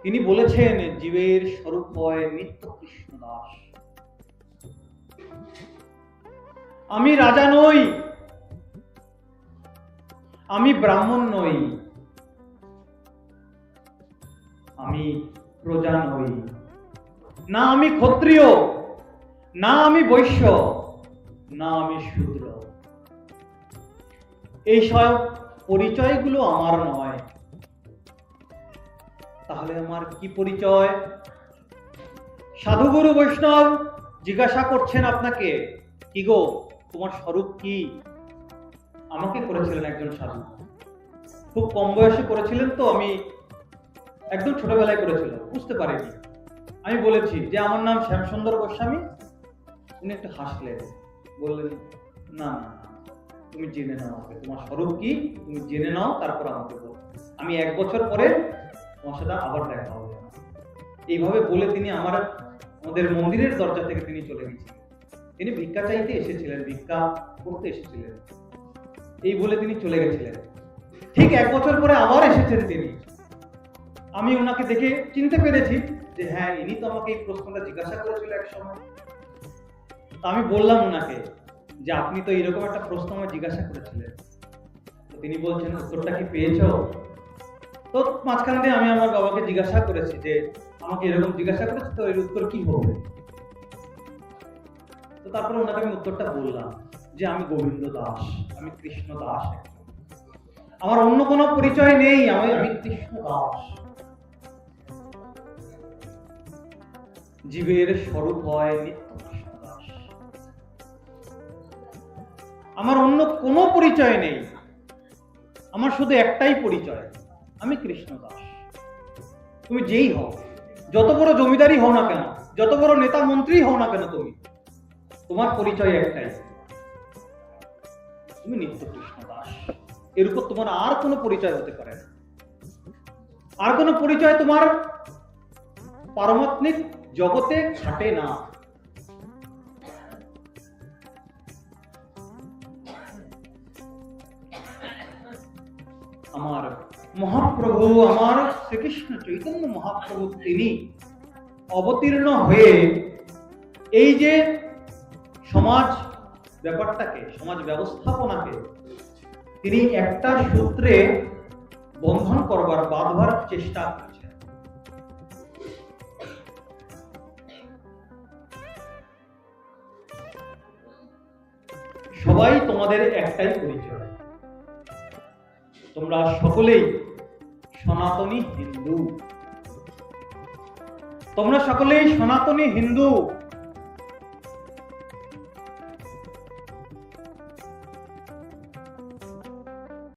তিনি বলেছেন জীবের স্বরূপ হয় নিত্য কৃষ্ণ দাস। আমি রাজা নই, আমি ব্রাহ্মণ নই, আমি প্রজা নই, না আমি ক্ষত্রিয়, না আমি বৈশ্য, না আমি শূদ্র। এইসব পরিচয়গুলো আমার নয়। তাহলে আমার কি পরিচয়? সাধুগুরু বৈষ্ণব জিজ্ঞাসা করছেন আপনাকে, কি গো তোমার স্বরূপ কি? আমাকে করেছিলেন একজন সাধু, খুব কম বয়সে করেছিলেন, তো আমি একদম ছোটবেলায় করেছিলাম, বুঝতে পারিনি। আমি বলেছি যে আমার নাম শ্যামসুন্দর গোস্বামী। উনি একটু হাসলেন, বললেন না না তুমি জেনে নাও, তোমার স্বরূপ কি তুমি জেনে নাও, তারপর আমাকে বলো, আমি 1 বছর পরে তোমার সাথে আবার দেখা হবে। এইভাবে বলে তিনি আমাদের মন্দিরের দরজা থেকে তিনি চলে গেছিলেন। তিনি ভিক্ষা চাইতে এসেছিলেন, ভিক্ষা করতে এসেছিলেন, এই বলে তিনি চলে গেছিলেন। ঠিক 1 বছর পরে আবার এসেছেন তিনি। আমি ওনাকে দেখে চিনতে পেরেছি যে হ্যাঁ, ইনি তো আমাকে এই প্রশ্নটা জিজ্ঞাসা করেছিল এক সময়। আমি বললাম ওনাকে যে আপনি তো এরকম একটা প্রশ্ন আমায় জিজ্ঞাসা করেছিলেন। তিনি বলছেন উত্তরটা কি পেয়েছো? তো মাঝখান দিয়ে আমি আমার বাবাকে জিজ্ঞাসা করেছি যে আমাকে এরকম জিজ্ঞাসা করেছে, তো এর উত্তর কি হবে? তো তারপরে ওনাকে আমি উত্তরটা বললাম যে আমি গোবিন্দ দাস, আমি কৃষ্ণ দাস, আমার অন্য কোনো পরিচয় নেই, আমি কৃষ্ণ দাস। জীবের স্বরূপ হয় নিত্য কৃষ্ণ দাস। আমার অন্য কোনো পরিচয় নেই, আমার শুধু একটাই পরিচয়, আমি কৃষ্ণ দাস। তুমি যেই হও, যত বড় জমিদারি হও না কেন, যত বড় নেতা মন্ত্রী হও না কেন, তোমার পরিচয় একটাই, তুমি নিত্য কৃষ্ণ দাস। এর উপর তোমার আর কোনো পরিচয় হতে পারে না। আর কোনো পরিচয় তোমার পারমাত্মিক জগতে খাটে না। আমার মহাপ্রভু, আমার শ্রীকৃষ্ণ চৈতন্য মহাপ্রভু, তিনি অবতীর্ণ হয়ে এই যে সমাজ ব্যাপারটাকে, সমাজ ব্যবস্থাপনাকে তিনি একটা সূত্রে বন্ধন করবার, বাঁধবার চেষ্টা করছেন। সবাই তোমাদের একটাই পরিচয়, তোমরা সকলেই সনাতনী হিন্দু। তোমরা সকলেই সনাতনী হিন্দু।